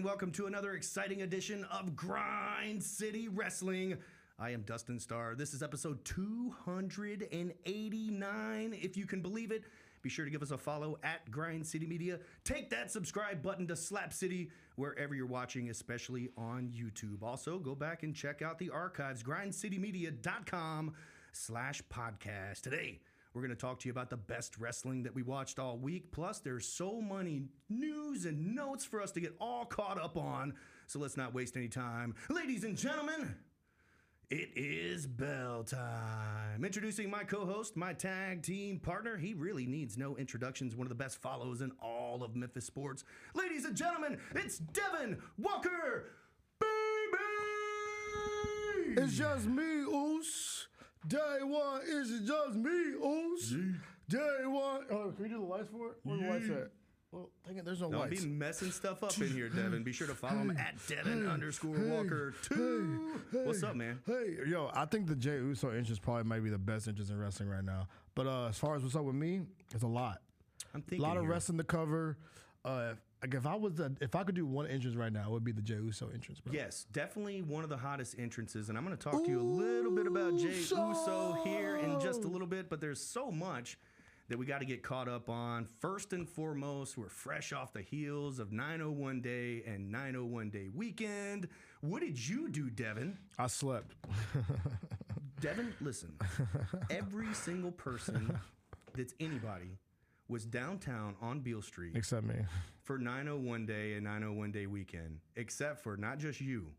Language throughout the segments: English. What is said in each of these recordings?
welcome to another exciting edition of Grind City Wrestling. I am Dustin Starr. This is episode 289, if you can believe it. Be sure to give us a follow at Grind City Media. Take that subscribe button to Slap City wherever you're watching, especially on YouTube. Also, go back and check out the archives, grindcitymedia.com/podcast. Today, we're going to talk to you about the best wrestling that we watched all week. Plus, there's so many news and notes for us to get all caught up on. So let's not waste any time. Ladies and gentlemen, it is bell time. Introducing my co-host, my tag team partner. He really needs no introductions. One of the best follows in all of Memphis sports. Ladies and gentlemen, it's Devin Walker, baby! It's just me, Oos. Day one, it's just me, Oos. Day one. Oh, can we do the lights for it? Where the lights at? Well, dang it, there's no lights. Don't be messing stuff up in here, Devin. Be sure to follow him at Devin_Walker2. What's up, man? Hey, yo, I think the Jey Uso entrance probably might be the best entrance in wrestling right now. But as far as what's up with me, it's a lot. I'm thinking a lot of here. wrestling to cover. If I could do one entrance right now, it would be the Jey Uso entrance, bro. Yes, definitely one of the hottest entrances. And I'm going to talk to you a little bit about Jey Uso here in just a little bit. But there's so much that we got to get caught up on. First and foremost, we're fresh off the heels of 901 Day and 901 Day weekend. What did you do, Devin? I slept. Devin, listen. Every single person that's anybody was downtown on Beale Street. Except me. For 901 Day and 901 Day weekend. Except for not just you,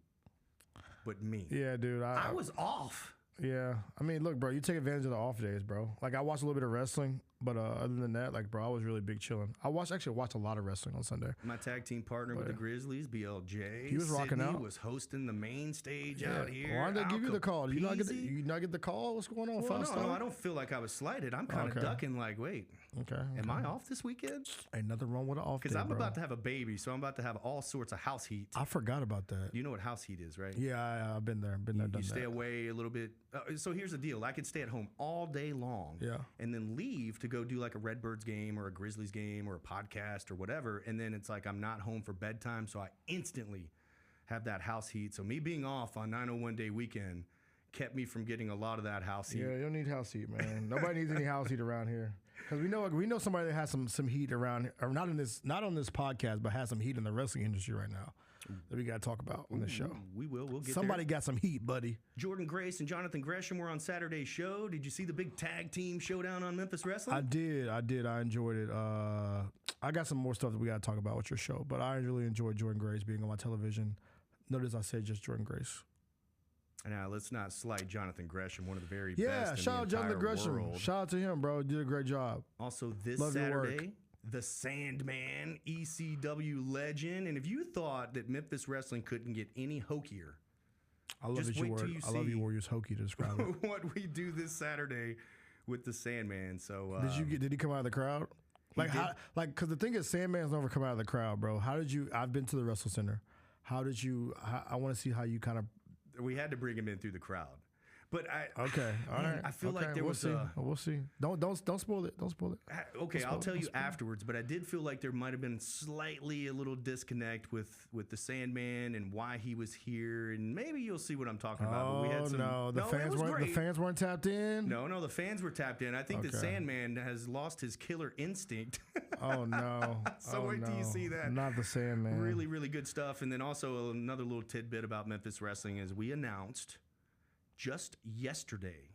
but me. Yeah, dude. I was off. Yeah. I mean, look, bro, you take advantage of the off days, bro. Like, I watched a little bit of wrestling, but other than that, like, bro, I was really big chilling. I actually watched a lot of wrestling on Sunday. My tag team partner with the Grizzlies, BLJ. He was rocking out. Was hosting the main stage out here. Why did they give you the call? Did you not get the call? What's going on? Well, no, I don't feel like I was slighted. I'm kind of ducking like, wait. Okay. Am I off this weekend? Ain't nothing wrong with an off day, Because I'm about to have a baby, so I'm about to have all sorts of house heat. I forgot about that. You know what house heat is, right? Yeah, I've been there. Done that. You stay away a little bit. So here's the deal. I could stay at home all day long and then leave to go do like a Redbirds game or a Grizzlies game or a podcast or whatever. And then it's like I'm not home for bedtime. So I instantly have that house heat. So me being off on 901 Day weekend kept me from getting a lot of that house heat. Yeah, you don't need house heat, man. Nobody needs any house heat around here. Because we know somebody that has some heat around here, or not on this podcast, but has some heat in the wrestling industry right now that we got to talk about on the show. We'll get somebody there. Got some heat, buddy. Jordan Grace and Jonathan Gresham were on Saturday's show. Did you see the big tag team showdown on Memphis Wrestling? I did. I enjoyed it. I got some more stuff that we got to talk about with your show, but I really enjoyed Jordan Grace being on my television. Notice I said just Jordan Grace. Now, let's not slight Jonathan Gresham, one of the very best in the shout out Jonathan Gresham. world. Shout out to him, bro. Did a great job. Also, this Love Saturday, the Sandman, ECW legend. And if you thought that Memphis Wrestling couldn't get any hokier, I love that you wore use hokey to describe it. What we do this Saturday with the Sandman. So did he come out of the crowd? Because the thing is, Sandman's never come out of the crowd, bro. How did you? I've been to the Wrestle Center. I want to see how you kind of. We had to bring him in through the crowd. But all right. I feel like there we'll was see. We'll see. Don't spoil it. Don't spoil it. Okay, I'll tell you afterwards. But I did feel like there might have been slightly a little disconnect with the Sandman and why he was here, and maybe you'll see what I'm talking about. But we had some, the fans weren't tapped in. No, the fans were tapped in. I think the Sandman has lost his killer instinct. Oh no! Wait till you see that. Not the Sandman. Really, really good stuff. And then also another little tidbit about Memphis Wrestling is we announced just yesterday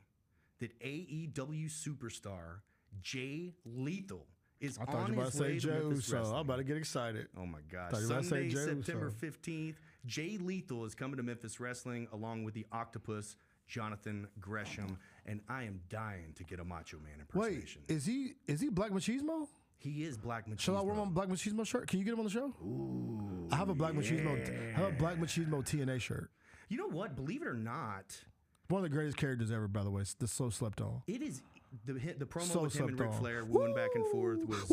that AEW superstar Jay Lethal is on his way to Memphis Wrestling. I'm about to get excited. Oh my gosh. Sunday, September 15th, Jay Lethal is coming to Memphis Wrestling along with the Octopus, Jonathan Gresham, and I am dying to get a Macho Man impersonation. Wait, is he Black Machismo? He is Black Machismo. Shall I wear my Black Machismo shirt? Can you get him on the show? Ooh, I have a Black Machismo. I have a Black Machismo TNA shirt. You know what? Believe it or not, one of the greatest characters ever, by the way. It's so slept on. It is the promo with him and Ric Flair wooing back and forth was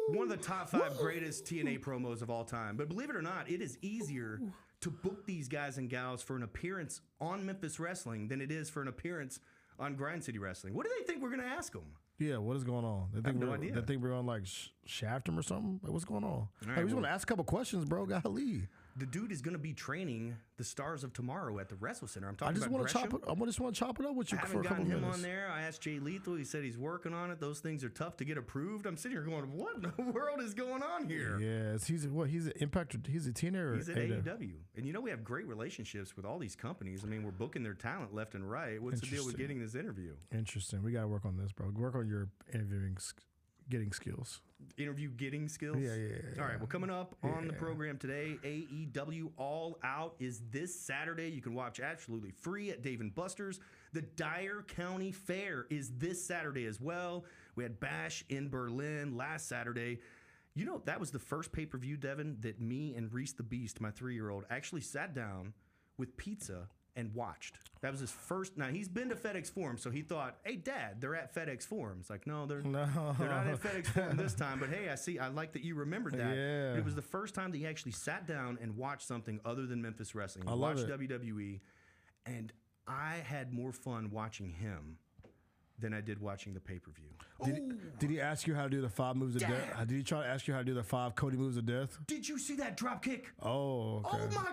one of the top 5 greatest TNA promos of all time. But believe it or not, it is easier to book these guys and gals for an appearance on Memphis Wrestling than it is for an appearance on Grind City Wrestling. What do they think we're going to ask them? Yeah, what is going on? I have no idea. They think we're on like shaft him or something. Like, what's going on? All right, we just want to ask a couple questions, bro. Golly. The dude is going to be training the Stars of Tomorrow at the Wrestle Center. I'm talking I just want to chop it. I just want to chop it up with you for a couple minutes. I haven't gotten him on there. I asked Jay Lethal. He said he's working on it. Those things are tough to get approved. I'm sitting here going, what in the world is going on here? Yes, he's an Impact. He's a TNA. He's at AEW. And you know we have great relationships with all these companies. I mean, we're booking their talent left and right. What's the deal with getting this interview? Interesting. We got to work on this, bro. Work on your interviewing getting skills. Interview getting skills? Yeah. All right, well, coming up on the program today, AEW All Out is this Saturday. You can watch absolutely free at Dave & Buster's. The Dyer County Fair is this Saturday as well. We had Bash in Berlin last Saturday. You know, that was the first pay-per-view, Devin, that me and Reese the Beast, my 3-year-old, actually sat down with pizza and watched. That was his first. Now, he's been to FedEx Forum, so he thought, hey, Dad, they're at FedEx Forum. It's like, no, they're not at FedEx Forum this time. But, hey, I like that you remembered that. Yeah. It was the first time that he actually sat down and watched something other than Memphis Wrestling. He I love watched it. WWE, and I had more fun watching him than I did watching the pay-per-view. Did he ask you how to do the 5 moves of death? Did he try to ask you how to do the 5 Cody moves of death? Did you see that drop kick? Oh, okay. Oh, my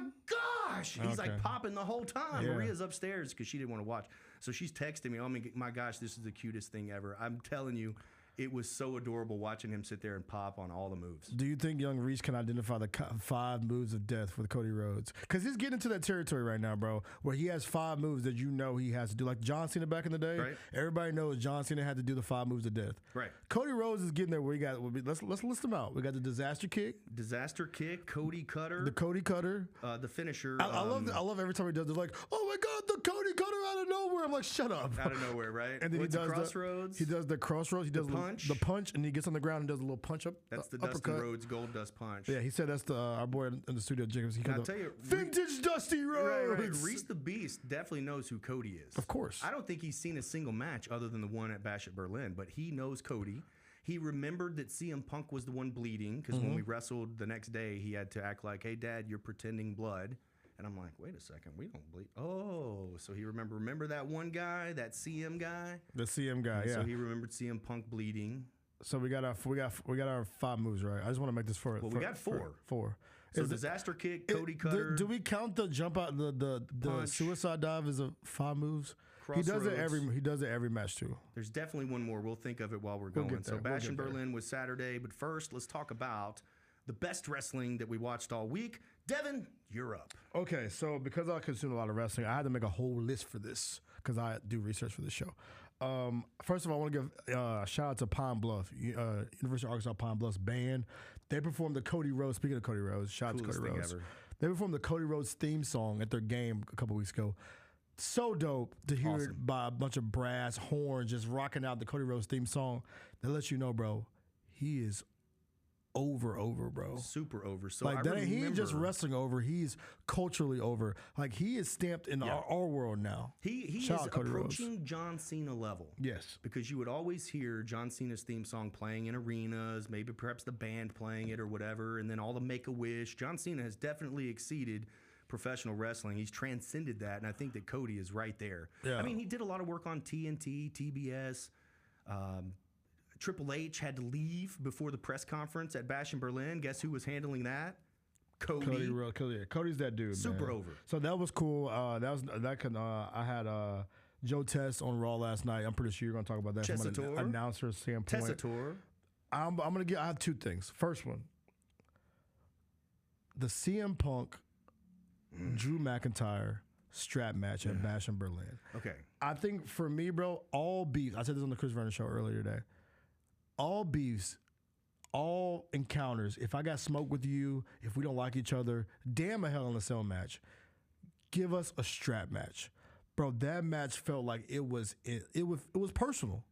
gosh. He's like popping the whole time. Yeah. Maria's upstairs because she didn't want to watch. So she's texting me, oh my gosh, this is the cutest thing ever. I'm telling you, it was so adorable watching him sit there and pop on all the moves. Do you think young Reese can identify the 5 moves of death with Cody Rhodes? Because he's getting into that territory right now, bro, where he has 5 moves that you know he has to do. Like John Cena back in the day. Right. Everybody knows John Cena had to do the 5 moves of death. Right. Cody Rhodes is getting there where he got, let's list them out. We got the disaster kick. Disaster kick, Cody Cutter. The Cody Cutter. The finisher. I love every time he does it. Like, oh my God, the Cody Cutter out of nowhere. I'm like, shut up. Out of nowhere, right? And then What's he does Crossroads. He does the Crossroads. He does the punch, and he gets on the ground and does a little punch up. That's the uppercut. Dustin Rhodes Gold Dust Punch. Yeah, he said that's our boy in the studio, Jacobs. He I'll tell you, vintage Dusty Rhodes. Right. Reese the Beast definitely knows who Cody is. Of course. I don't think he's seen a single match other than the one at Bash at Berlin, but he knows Cody. He remembered that CM Punk was the one bleeding because when we wrestled the next day, he had to act like, hey, Dad, you're pretending blood. And I'm like, wait a second, we don't bleed. Oh, so he remember that one guy, that CM guy? The CM guy, yeah. So he remembered CM Punk bleeding. So we got our 5 moves, right? I just want to make this for. Well, we got 4. 4. So disaster kick, Cody Cutter. Do we count the jump out the suicide dive as a 5 moves? Crossroads. He does it every match too. There's definitely one more. We'll think of it while we're going. So Bash in Berlin was Saturday, but first let's talk about the best wrestling that we watched all week. Devin, you're up. Okay, so because I consume a lot of wrestling, I had to make a whole list for this because I do research for this show. First of all, I want to give a shout out to Pine Bluff, University of Arkansas Pine Bluff's band. They performed the Cody Rhodes. Speaking of Cody Rhodes, shout out to Cody Rhodes. Ever. They performed the Cody Rhodes theme song at their game a couple weeks ago. So dope to hear it by a bunch of brass horns just rocking out the Cody Rhodes theme song. That lets you know, bro, he is over, bro. Super over. So like that, he ain't just wrestling over. He's culturally over. Like he is stamped in our world now. He is approaching John Cena level. Yes, because you would always hear John Cena's theme song playing in arenas, maybe perhaps the band playing it or whatever, and then all the Make-A-Wish. John Cena has definitely exceeded professional wrestling. He's transcended that, and I think that Cody is right there. Yeah. I mean, he did a lot of work on TNT, TBS. Triple H had to leave before the press conference at Bash in Berlin. Guess who was handling that? Cody. Cody's that dude. Super over. So that was cool. I had Joe Test on Raw last night. I'm pretty sure you're going to talk about that from an announcer standpoint. Tessator. I have 2 things. First one, the CM Punk Drew McIntyre strap match at Bash in Berlin. Okay. I think for me, bro, all beefs, I said this on the Chris Vernon show earlier today, all beefs, all encounters, if I got smoke with you, if we don't like each other, damn a Hell in a Cell match, give us a strap match. Bro, that match felt like it was personal.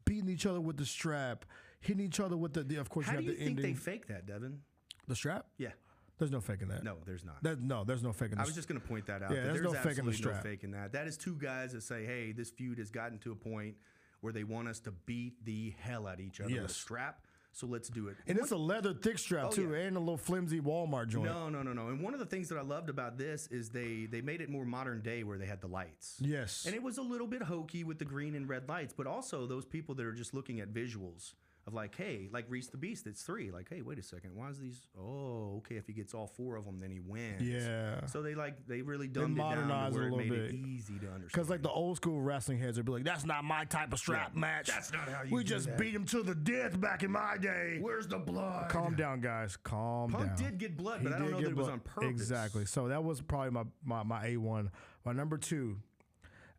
Beating each other with the strap, hitting each other with the of course, how you have the ending. How do you think they fake that, Devin? The strap? Yeah. There's no faking that. No, there's not. There's no faking that. I was just going to point that out. Yeah, there's no faking the strap. No faking that. That is 2 guys that say, hey, this feud has gotten to a point where they want us to beat the hell out of each other with a strap. So let's do it. And it's a leather thick strap, too, and a little flimsy Walmart joint. No. And one of the things that I loved about this is they made it more modern day where they had the lights. Yes. And it was a little bit hokey with the green and red lights, but also those people that are just looking at visuals of like, hey, like Reese the Beast, it's 3. Like, hey, wait a second. Why is these? Oh, okay. If he gets all 4 of them, then he wins. Yeah. So they really dumbed it down to where it made it easy to understand. Because like the old school wrestling heads would be like, that's not my type of strap match. That's not how you We just beat him to the death back in my day. Where's the blood? Calm down, guys. Calm down. Punk did get blood, but I don't know that it was on purpose. Exactly. So that was probably my A1. My number 2.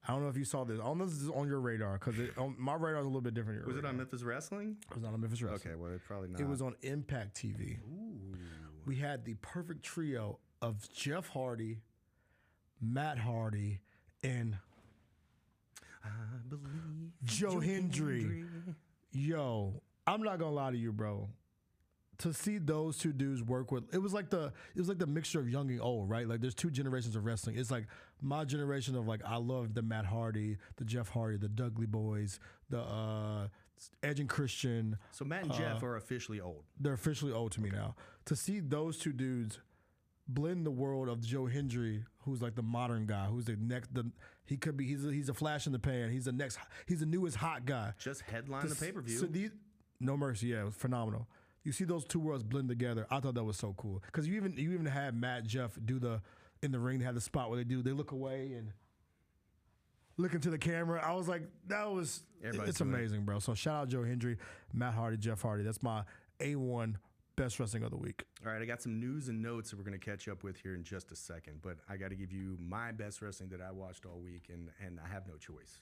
I don't know if you saw this. I don't know if this is on your radar because my radar is a little bit different. Was it on Memphis Wrestling? It was not on Memphis Wrestling. Okay, well, it probably not. It was on Impact TV. Ooh. We had the perfect trio of Jeff Hardy, Matt Hardy, and Joe Hendry. Yo, I'm not gonna lie to you, bro. To see those 2 dudes work with, it was like the mixture of young and old, right? Like there's 2 generations of wrestling. It's like my generation of like I love the Matt Hardy, the Jeff Hardy, the Dudley Boys, the Edge and Christian. So Matt and Jeff are officially old. They're officially old to me now. To see those 2 dudes blend the world of Joe Hendry, who's like the modern guy, who's the next. He's a flash in the pan. He's the newest hot guy. Just headline the pay-per-view. So No Mercy, yeah, it was phenomenal. You see those 2 worlds blend together. I thought that was so cool because you even had Matt and Jeff do in the ring. They had the spot where they look away and look into the camera. I was like, it's amazing, bro. So shout out Joe Hendry, Matt Hardy, Jeff Hardy. That's my A1 best wrestling of the week. All right, I got some news and notes that we're going to catch up with here in just a second, but I got to give you my best wrestling that I watched all week, and I have no choice.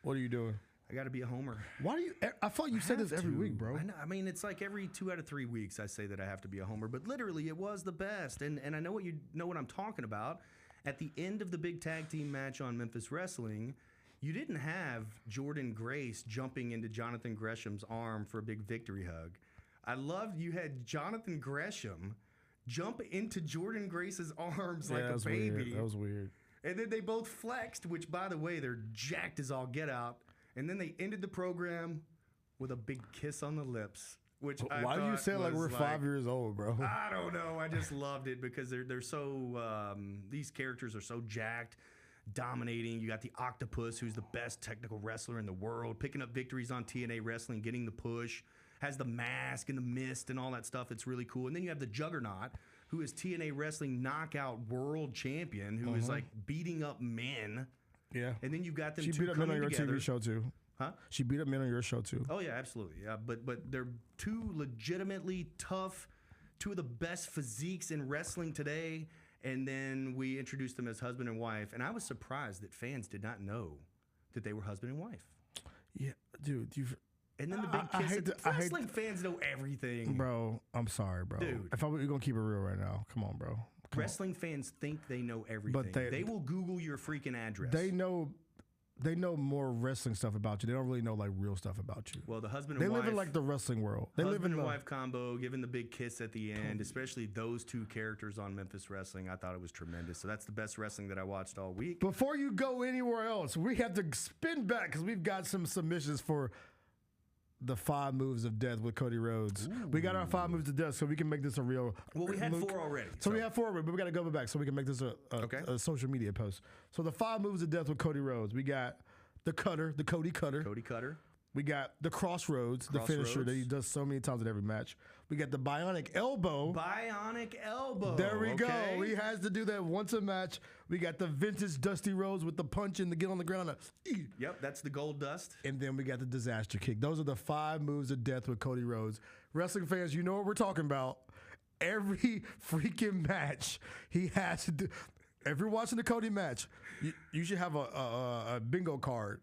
What are you doing? I got to be a homer. Why do you? I thought you said this every week, bro. I mean, it's like every 2 out of 3 weeks I say that I have to be a homer, but literally it was the best. And I know what I'm talking about. At the end of the big tag team match on Memphis Wrestling, you didn't have Jordan Grace jumping into Jonathan Gresham's arm for a big victory hug. I loved you had Jonathan Gresham jump into Jordan Grace's arms like a baby. Weird. That was weird. And then they both flexed, which, by the way, they're jacked as all get out. And then they ended the program with a big kiss on the lips, which why do you say like we're 5 years old, bro? I don't know. I just loved it because they're so these characters are so jacked, dominating. You got the Octopus, who's the best technical wrestler in the world, picking up victories on TNA Wrestling, getting the push, has the mask and the mist and all that stuff. It's really cool. And then you have the Juggernaut, who is TNA Wrestling knockout world champion, who is like beating up men. Yeah. And then you got them She beat up men on your TV show too. Huh? She beat up men on your show too. Oh yeah, absolutely. Yeah, but they're 2 legitimately tough, 2 of the best physiques in wrestling today. And then we introduced them as husband and wife, and I was surprised that fans did not know that they were husband and wife. Yeah, dude. And then the big kiss. Wrestling fans know everything. Bro, I'm sorry, bro. Dude. If we're going to keep it real right now, come on, bro. Wrestling fans think they know everything. But they will Google your freaking address. They know more wrestling stuff about you. They don't really know like real stuff about you. Well, the husband and wife. They live in like the wrestling world. They live in and wife combo, giving the big kiss at the end, especially those 2 characters on Memphis Wrestling. I thought it was tremendous. So that's the best wrestling that I watched all week. Before you go anywhere else, we have to spin back because we've got some submissions for the 5 moves of death with Cody Rhodes. Ooh. We got our 5 moves of death, so we can make this a real. Well, we had 4 already. So we have 4 already, but we got to go back so we can make this a social media post. So the 5 moves of death with Cody Rhodes. We got the Cutter, the Cody Cutter. Cody Cutter. We got the Crossroads, the finisher that he does so many times in every match. We got the Bionic Elbow. Bionic Elbow. There we go. He has to do that once a match. We got the vintage Dusty Rhodes with the punch and the get on the ground. Yep, that's the gold dust. And then we got the disaster kick. Those are the 5 moves of death with Cody Rhodes. Wrestling fans, you know what we're talking about. Every freaking match he has to do. If you're watching the Cody match, you should have a bingo card.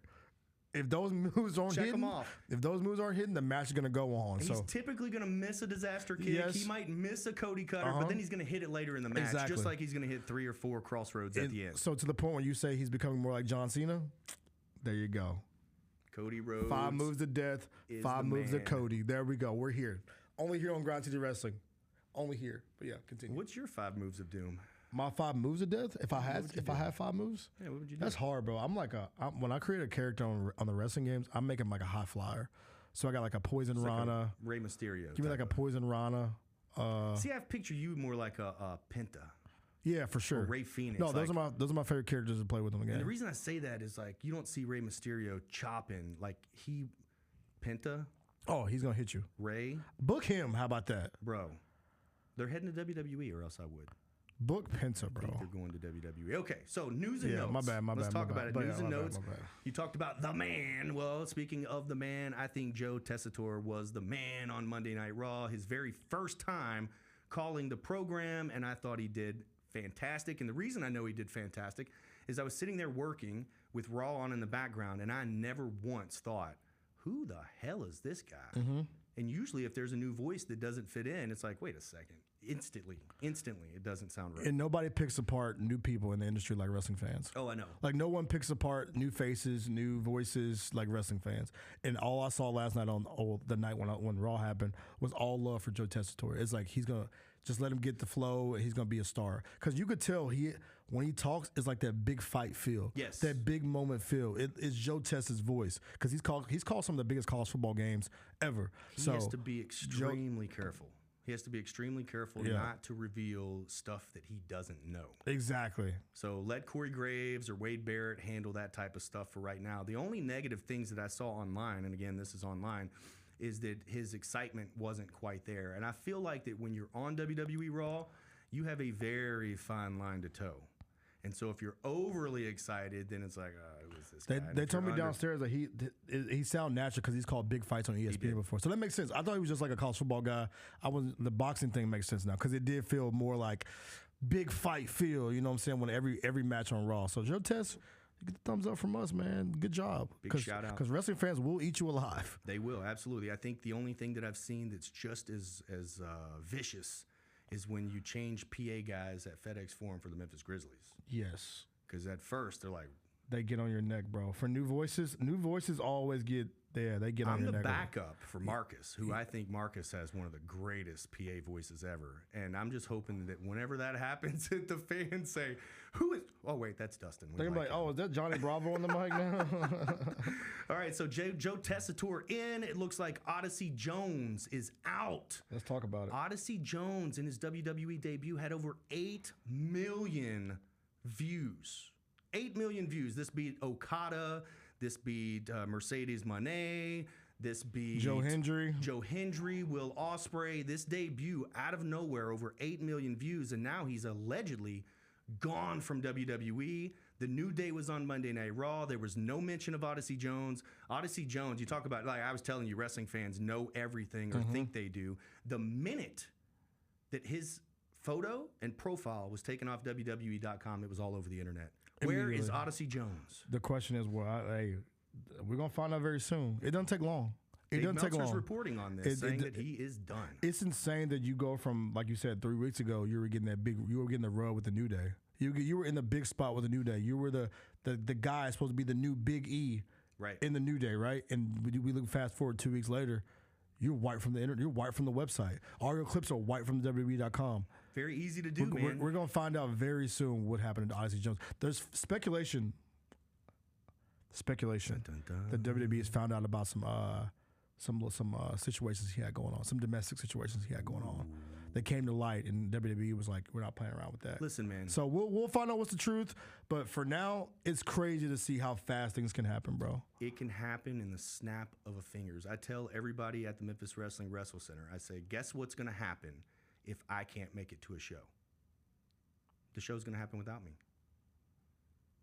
If those moves aren't hidden, if those moves aren't hidden, the match is going to go on. He's typically going to miss a disaster kick. Yes. He might miss a Cody Cutter, but then he's going to hit it later in the match, just like he's going to hit 3 or 4 crossroads at the end. So to the point where you say he's becoming more like John Cena, there you go. Cody Rhodes. 5 moves to death, 5 moves to Cody. There we go. We're here. Only here on Grind City Wrestling. Only here. But yeah, continue. What's your 5 moves of doom? My 5 moves of death? If I had 5 moves? Yeah, what would you do? That's hard, bro. I'm like when I create a character on the wrestling games, I'm making him like a high flyer. So I got like a Poison It's Rana. like a Rey Mysterio. Give me like a Poison Rana. See, I picture you more like a Penta. Yeah, for sure. Or Rey Phoenix. No, those are my favorite characters to play with them again. And the reason I say that is like you don't see Rey Mysterio chopping like Penta. Oh, he's gonna hit you. Rey, book him. How about that, bro? They're heading to WWE, or else I would. Book Penta, bro. I think they're going to WWE. Okay, so news and Yeah, notes. my bad. Let's talk about it. News and my notes. bad. You talked about the man. Well, speaking of the man, I think Joe Tessitore was the man on Monday Night Raw. His very first time calling the program, and I thought he did fantastic. And the reason I know he did fantastic is I was sitting there working with Raw on in the background, and I never once thought, who the hell is this guy? Mm-hmm. And usually if there's a new voice that doesn't fit in, it's like, wait a second. Instantly, it doesn't sound right. And nobody picks apart new people in the industry like wrestling fans. Oh, I know. Like no one picks apart new faces, new voices like wrestling fans. And all I saw last night on the night when Raw happened was all love for Joe Tessitore. It's like he's gonna just let him get the flow, and he's gonna be a star. Because you could tell when he talks, it's like that big fight feel. Yes. That big moment feel. It's Joe Tess's voice. Because he's called some of the biggest college football games ever. He has to be extremely careful. He has to be extremely careful not to reveal stuff that he doesn't know. Exactly. So let Corey Graves or Wade Barrett handle that type of stuff for right now. The only negative things that I saw online, and again, this is online, is that his excitement wasn't quite there. And I feel like that when you're on WWE Raw, you have a very fine line to toe. And so if you're overly excited, then it's like, who is this guy? They told me downstairs that he sound natural because he's called big fights on ESPN before. So that makes sense. I thought he was just like a college football guy. The boxing thing makes sense now because it did feel more like big fight feel, you know what I'm saying, when every match on Raw. So Joe Tess, you get the thumbs up from us, man. Good job. Big shout out. Because wrestling fans will eat you alive. They will, absolutely. I think the only thing that I've seen that's just as vicious is when you change PA guys at FedEx Forum for the Memphis Grizzlies. Yes. Because at first, they're like... They get on your neck, bro. For new voices always get there. They get on your neck. I'm the backup for Marcus, who I think Marcus has one of the greatest PA voices ever. And I'm just hoping that whenever that happens, that the fans say, who is... Oh, wait, that's Dustin. They're like, oh, is that Johnny Bravo on the mic now? All right, so Joe Tessitore in. It looks like Odyssey Jones is out. Let's talk about it. Odyssey Jones in his WWE debut had over 8 million views. 8 million views. This beat Okada. This beat Mercedes Moné. This beat Joe Hendry, Will Ospreay. This debut out of nowhere, over 8 million views, and now he's allegedly gone from WWE. The New Day was on Monday Night Raw. There was no mention of Odyssey Jones. Odyssey Jones, you talk about, like I was telling you, wrestling fans know everything or think they do. The minute that his photo and profile was taken off WWE.com, it was all over the internet. Where is Odyssey Jones? The question is, we're going to find out very soon. It doesn't take long. It doesn't take long. Reporting on this, saying that he is done. It's insane that you go from, like you said, 3 weeks ago, you were getting the rub with the New Day. You were in the big spot with the New Day. You were the guy supposed to be the new Big E, right, in the New Day, right? And we look fast forward 2 weeks later, you're wiped from the internet. You're wiped from the website. All your clips are wiped from WWE.com. Very easy to do, man. We're going to find out very soon what happened to Odyssey Jones. There's speculation. Dun, dun, dun. That WWE has found out about some situations he had going on, some domestic situations he had going on. They came to light, and WWE was like, "We're not playing around with that." Listen, man. So we'll find out what's the truth. But for now, it's crazy to see how fast things can happen, bro. It can happen in the snap of a fingers. I tell everybody at the Memphis Wrestling Wrestle Center, I say, guess what's going to happen if I can't make it to a show? The show's going to happen without me.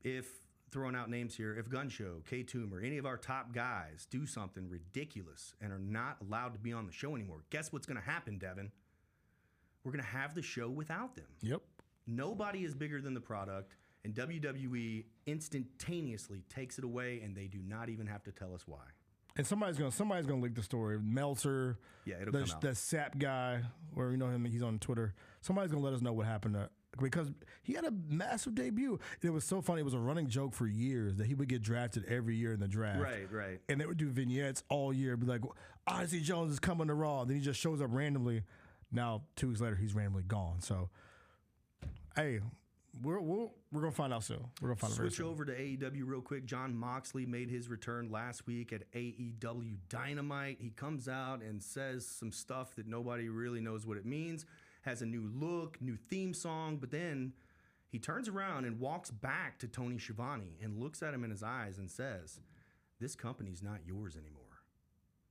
If, throwing out names here, if Gun Show, K-Tomb, or any of our top guys do something ridiculous and are not allowed to be on the show anymore, guess what's going to happen, Devin? We're going to have the show without them. Yep. Nobody is bigger than the product, and WWE instantaneously takes it away, and they do not even have to tell us why. And somebody's gonna leak the story. Meltzer, it'll come out. The Sap guy, or you know him, he's on Twitter. Somebody's gonna let us know what happened because he had a massive debut. It was so funny. It was a running joke for years that he would get drafted every year in the draft. Right. And they would do vignettes all year, be like, Odyssey Jones is coming to Raw. Then he just shows up randomly. Now 2 weeks later, he's randomly gone. So, hey, We're gonna find out soon. We're gonna find out. Switch over to AEW real quick. John Moxley made his return last week at AEW Dynamite. He comes out and says some stuff that nobody really knows what it means. Has a new look, new theme song, but then he turns around and walks back to Tony Schiavone and looks at him in his eyes and says, "This company's not yours anymore."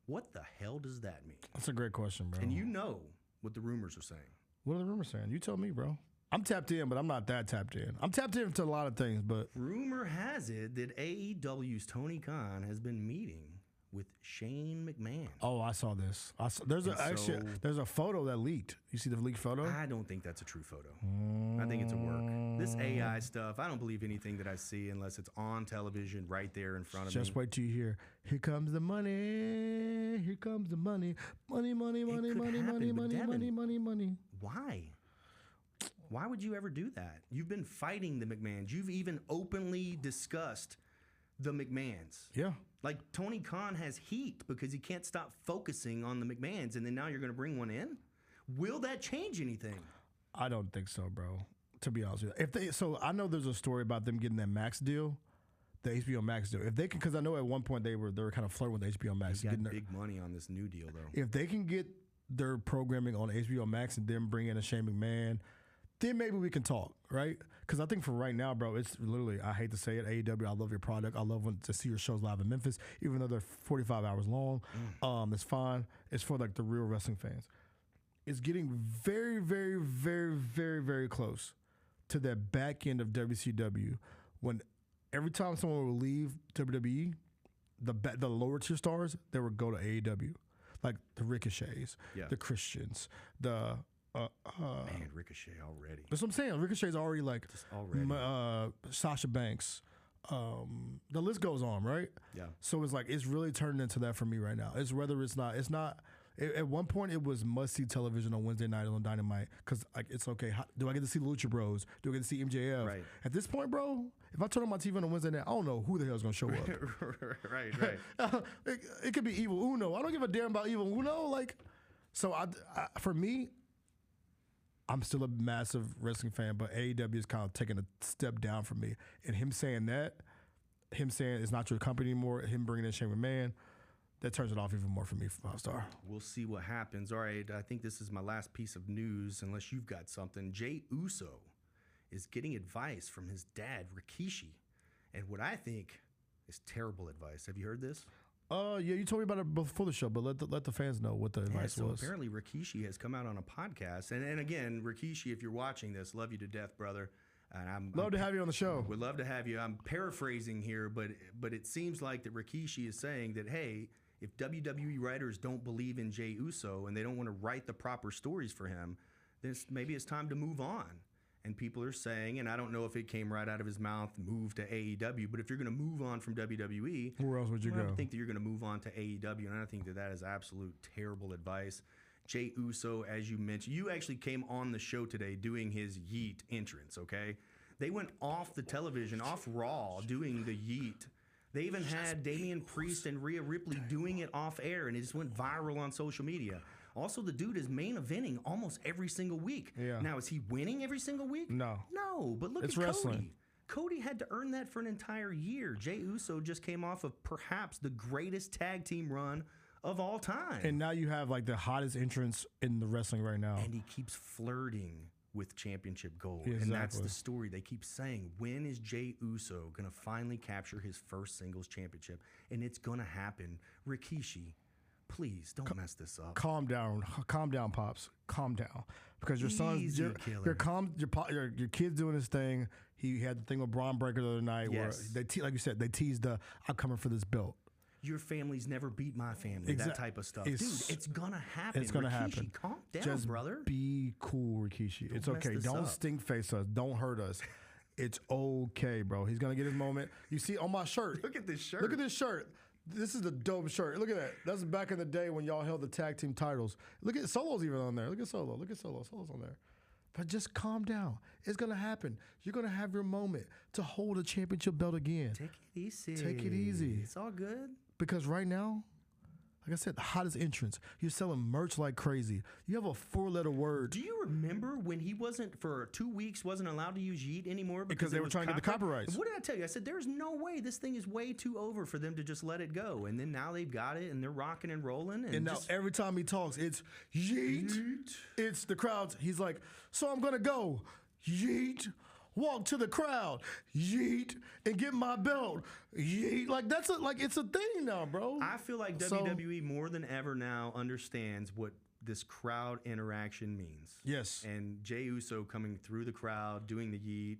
What the hell does that mean? That's a great question, bro. And you know what the rumors are saying. What are the rumors saying? You tell me, bro. I'm tapped in, but I'm not that tapped in. I'm tapped into a lot of things, but... Rumor has it that AEW's Tony Khan has been meeting with Shane McMahon. Oh, I saw this. There's a photo that leaked. You see the leaked photo? I don't think that's a true photo. I think it's a work. This AI stuff, I don't believe anything that I see unless it's on television right there in front of me. Just wait till you hear, here comes the money, here comes the money. Money, money, money, money, money, money, money, money, money. Why? Why would you ever do that? You've been fighting the McMahons. You've even openly discussed the McMahons. Yeah. Like Tony Khan has heat because he can't stop focusing on the McMahons, and then now you're going to bring one in? Will that change anything? I don't think so, bro. To be honest with you, so I know there's a story about them getting that Max deal, the HBO Max deal. If they can, because I know at one point they were kind of flirting with HBO Max. They got big money on this new deal, though. If they can get their programming on HBO Max and then bring in a Shane McMahon, then maybe we can talk, right? Because I think for right now, bro, it's literally, I hate to say it, AEW, I love your product. I love to see your shows live in Memphis, even though they're 45 hours long. It's fine. It's for like the real wrestling fans. It's getting very, very, very, very, very close to that back end of WCW when every time someone would leave WWE, the lower tier stars, they would go to AEW. Like the Ricochets, the Christians, the... Man, Ricochet already. That's what I'm saying. Ricochet's already like Sasha Banks. The list goes on, right? Yeah. So it's like it's really turned into that for me right now. It's whether it's not. At one point, it was must-see television on Wednesday night on Dynamite because like it's okay. Do I get to see the Lucha Bros? Do I get to see MJF? Right. At this point, bro, if I turn on my TV on a Wednesday night, I don't know who the hell's gonna show up. right. It could be Evil Uno. I don't give a damn about Evil Uno. Like, so for me, I'm still a massive wrestling fan, but AEW is kind of taking a step down for me. And him saying it's not your company anymore, him bringing in Shane McMahon, that turns it off even more for me for 5-star. We'll see what happens. All right, I think this is my last piece of news, unless you've got something. Jey Uso is getting advice from his dad, Rikishi, and what I think is terrible advice. Have you heard this? Yeah, you told me about it before the show, but let the fans know what the advice was. Apparently Rikishi has come out on a podcast, and again, Rikishi, if you're watching this, love you to death, brother. And love to have you on the show. We'd love to have you. I'm paraphrasing here, but it seems like that Rikishi is saying that, hey, if WWE writers don't believe in Jey Uso and they don't want to write the proper stories for him, then maybe it's time to move on. And people are saying, and I don't know if it came right out of his mouth, move to AEW, but if you're going to move on from WWE, where else would you go? I think that you're going to move on to AEW, and I think that is absolute terrible advice. Jey Uso, as you mentioned, you actually came on the show today doing his yeet entrance, okay? They went off the television, off Raw, doing the yeet. They even had Damian Priest and Rhea Ripley doing it off air, and it just went viral on social media. Also, the dude is main eventing almost every single week. Yeah. Now, is he winning every single week? No. No, but look at wrestling. Cody. Cody had to earn that for an entire year. Jey Uso just came off of perhaps the greatest tag team run of all time. And now you have like the hottest entrance in the wrestling right now. And he keeps flirting with championship gold. Yeah, and that's exactly. the story. They keep saying, when is Jey Uso going to finally capture his first singles championship? And it's going to happen. Rikishi, please don't mess this up. Calm down, Pops. Calm down, because your son's your kid's doing his thing. He had the thing with Braun Breaker the other night where like you said, they teased the I'm coming for this belt. Your family's never beat my family. That type of stuff, dude. It's gonna happen. It's gonna happen. Calm down, Just brother. Be cool, Rikishi. It's okay. Don't stink face us. Don't hurt us. It's okay, bro. He's gonna get his moment. You see on my shirt. Look at this shirt. Look at this shirt. This is the dope shirt. Look at that. That's back in the day when y'all held the tag team titles. Look at Solo's even on there. Look at Solo. Look at Solo. Solo's on there. But just calm down. It's going to happen. You're going to have your moment to hold a championship belt again. Take it easy. Take it easy. It's all good. Because right now, Like I said, the hottest entrance. You're selling merch like crazy. You have a 4-letter word. Do you remember when he wasn't, for 2 weeks, wasn't allowed to use yeet anymore? Because they were trying to get the copyrights. What did I tell you? I said, there's no way. This thing is way too over for them to just let it go. And then now they've got it, and they're rocking and rolling. And now every time he talks, it's yeet. It's the crowds. He's like, so I'm going to go. Yeet. Walk to the crowd, yeet, and get my belt, yeet. Like it's a thing now, bro. I feel like WWE more than ever now understands what this crowd interaction means. Yes. And Jey Uso coming through the crowd, doing the yeet,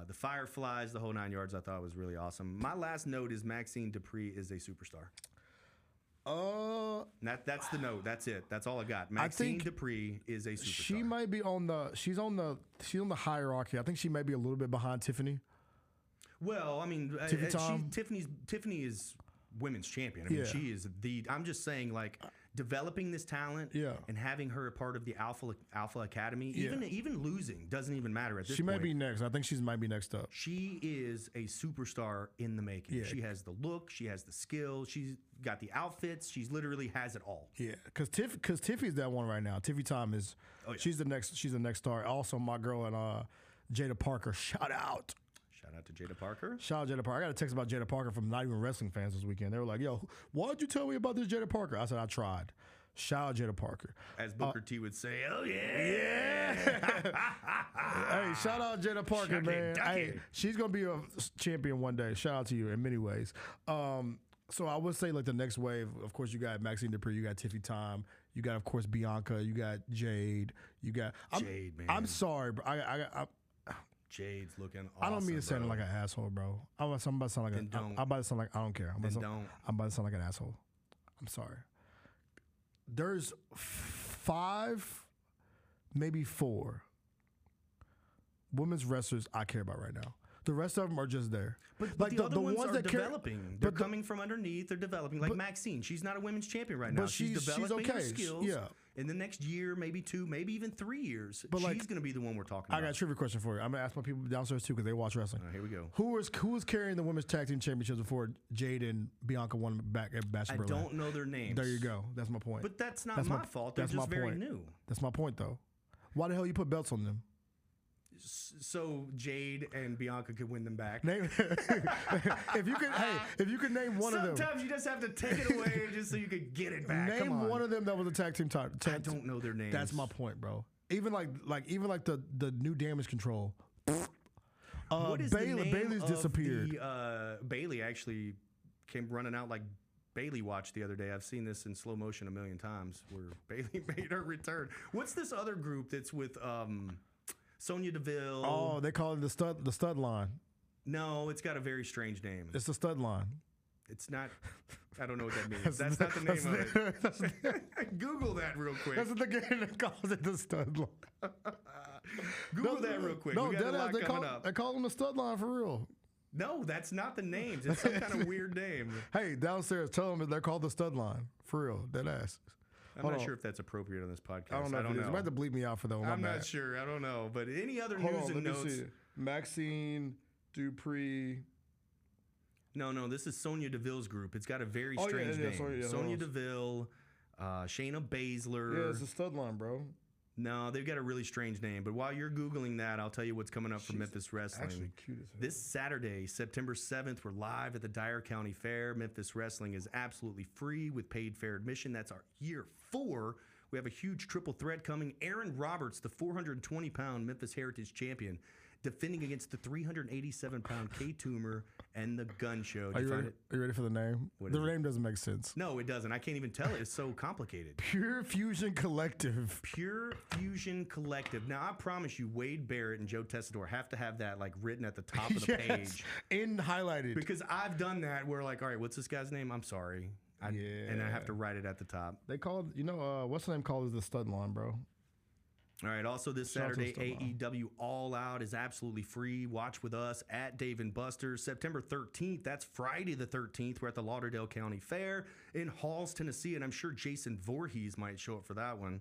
the fireflies, the whole 9 yards, I thought was really awesome. My last note is Maxine Dupree is a superstar. That's the note. That's it. That's all I got. Maxine Dupree is a superstar. She might be she's on the hierarchy. I think she may be a little bit behind Tiffany. Well, I mean, Tiffany is women's champion. I mean, she is I'm just saying, like, developing this talent and having her a part of the Alpha Academy, even losing doesn't even matter at this point. She might be next. I think she might be next up. She is a superstar in the making. Yeah. She has the look. She has the skill. She's got the outfits. She's literally has it all. Yeah, because Tiffy's that one right now. Tiffy Time is she's the next star. Also, my girl and Jada Parker. Shout out to Jada Parker. Shout out Jada Parker. I got a text about Jada Parker from not even wrestling fans this weekend. They were like, yo, why'd you tell me about this Jada Parker? I said, I tried. Shout out Jada Parker. As Booker T would say, oh, yeah. Hey, shout out Jada Parker, man. Hey, she's going to be a champion one day. Shout out to you in many ways. So I would say, like, the next wave, of course, you got Maxine Dupree, you got Tiffy Time, you got, of course, Bianca, you got Jade, you got... Jade, man. I'm sorry, bro. Jade's looking awesome. I don't mean to sound like an asshole, bro. I'm about to sound like I'm about to sound like I don't care. I'm about to sound like an asshole. I'm sorry. There's 5, maybe 4 women's wrestlers I care about right now. The rest of them are just there. But like the other ones are developing. They're coming from underneath. They're developing. Like Maxine, she's not a women's champion right now. She's developing her skills. Yeah. In the next year, maybe 2, maybe even 3 years, she's going to be the one we're talking about. I got a trivia question for you. I'm going to ask my people downstairs too because they watch wrestling. Here we go. Who was carrying the women's tag team championships before Jade and Bianca won back at Bash Berlin? I don't know their names. There you go. That's my point. But that's not my fault. They're just very new. That's my point, though. Why the hell you put belts on them? So Jade and Bianca could win them back. If you could name one of them. Sometimes you just have to take it away just so you could get it back. Name one of them that was a tag team title. I don't know their names. That's my point, bro. Even like the new Damage Control. What is Bailey's the name disappeared. Bailey actually came running out like Bailey watched the other day. I've seen this in slow motion a million times where Bailey made her return. What's this other group that's with Sonya Deville? Oh, they call it the stud line. No, it's got a very strange name. It's the stud line. It's not. I don't know what that means. That's not the name of it. Google that real quick. That's the game that calls it the stud line. Google that real quick. No, they call them the stud line for real. No, that's not the names. It's some kind of weird name. Hey, downstairs, tell them they're called the stud line for real. Dead ass. I'm not sure if that's appropriate on this podcast. I don't know. You might have to bleep me out for that one. I'm not sure. I don't know. But any other news and notes? Maxine Dupree. No, this is Sonya Deville's group. It's got a very strange name. Sonya Deville, Shayna Baszler. Yeah, it's a stud line, bro. No, they've got a really strange name. But while you're Googling that, I'll tell you what's coming up for Memphis Wrestling. Actually cute as hell. This Saturday, September 7th, we're live at the Dyer County Fair. Memphis Wrestling is absolutely free with paid fair admission. That's our year 4. We have a huge triple threat coming. Aaron Roberts, the 420-pound Memphis Heritage Champion, defending against the 387-pound K-Toomer and the Gun Show. Are you ready for the name? The name doesn't make sense. No, it doesn't. I can't even tell it. It's so complicated. Pure Fusion Collective. Pure Fusion Collective. Now, I promise you, Wade Barrett and Joe Tessador have to have that like written at the top of the page. And highlighted. Because I've done that where like, all right, what's this guy's name? I'm sorry. And I have to write it at the top. They called, what's the name called is the stud line, bro. All right, also this Saturday, AEW All Out is absolutely free. Watch with us at Dave & Buster's. September 13th, that's Friday the 13th. We're at the Lauderdale County Fair in Halls, Tennessee, and I'm sure Jason Voorhees might show up for that one,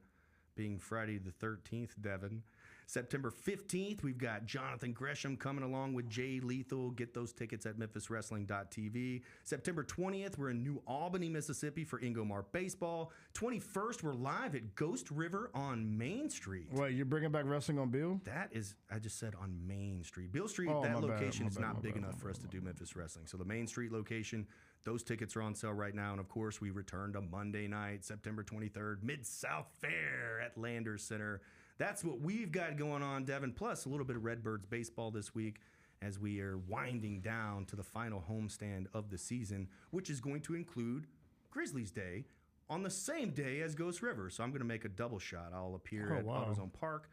being Friday the 13th, Devin. September 15th, we've got Jonathan Gresham coming along with Jay Lethal. Get those tickets at memphiswrestling.tv. September 20th, we're in New Albany, Mississippi for Ingomar Baseball. 21st, we're live at Ghost River on Main Street. Wait, you're bringing back wrestling on Beale? That is, I just said on Main Street. Beale Street, that location is not big enough for us to do Memphis Wrestling. So the Main Street location, those tickets are on sale right now. And of course, we return to Monday night, September 23rd, Mid-South Fair at Landers Center. That's what we've got going on, Devin. Plus a little bit of Redbirds baseball this week as we are winding down to the final homestand of the season, which is going to include Grizzlies Day on the same day as Ghost River. So I'm going to make a double shot. I'll appear at AutoZone Park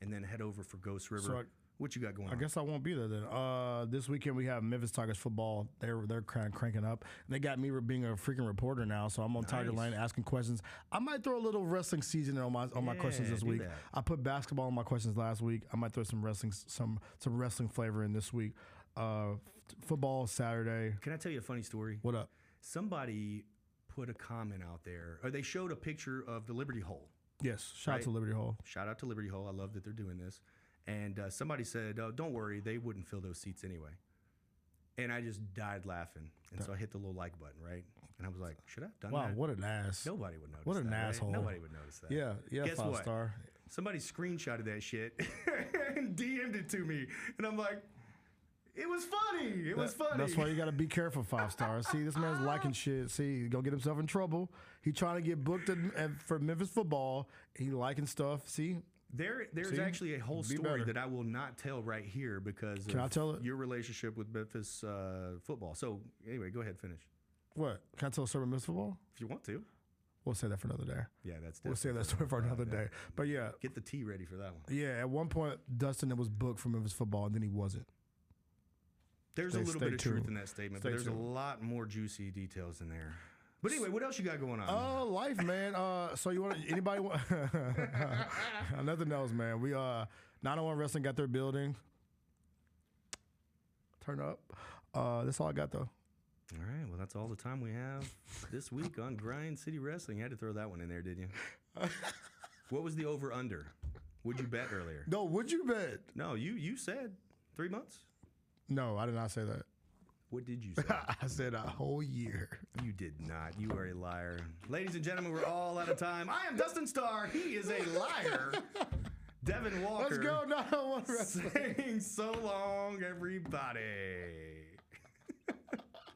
and then head over for Ghost River. So what you got going on? I guess I won't be there then. This weekend we have Memphis Tigers football. They're kind of cranking up. They got me being a freaking reporter now, so I'm on Tiger Lane asking questions. I might throw a little wrestling season on my questions this week. I put basketball on my questions last week. I might throw some wrestling flavor in this week. Football Saturday. Can I tell you a funny story? What up? Somebody put a comment out there, or they showed a picture of the Liberty Hole. Yes, shout out to Liberty Hole. Shout out to Liberty Hole. I love that they're doing this. And somebody said, oh, don't worry, they wouldn't fill those seats anyway. And I just died laughing. And so I hit the little like button, right? And I was like, should I have done that? Wow, what an ass. Nobody would notice that. What an asshole. Right? Nobody would notice that. Yeah, Guess 5-star. Somebody screenshotted that shit and DM'd it to me. And I'm like, it was funny. It was funny. That's why you got to be careful, 5-star. See, this man's liking shit. See, he's going to get himself in trouble. He trying to get booked for Memphis football. He liking stuff. See? There's actually a whole story that I will not tell right here because of your relationship with Memphis football. So anyway, go ahead, finish. What? Can I tell a story about Memphis football? If you want to. We'll save that for another day. Yeah, we'll save that story for another day. But yeah. Get the tea ready for that one. Yeah, at one point, Dustin was booked for Memphis football, and then he wasn't. There's a little bit of truth in that statement, but there's a lot more juicy details in there. But anyway, what else you got going on? Life, man. So you want anybody want nothing else, man. We 901 Wrestling got their building. Turn up. That's all I got though. All right. Well, that's all the time we have this week on Grind City Wrestling. You had to throw that one in there, didn't you? What was the over under? Would you bet earlier? No, would you bet? No, you said 3 months. No, I did not say that. What did you say? I said a whole year. You did not. You are a liar. Ladies and gentlemen, we're all out of time. I am Dustin Starr. He is a liar. Devin Walker. Let's go. 901 Wrestling. Saying so long, everybody.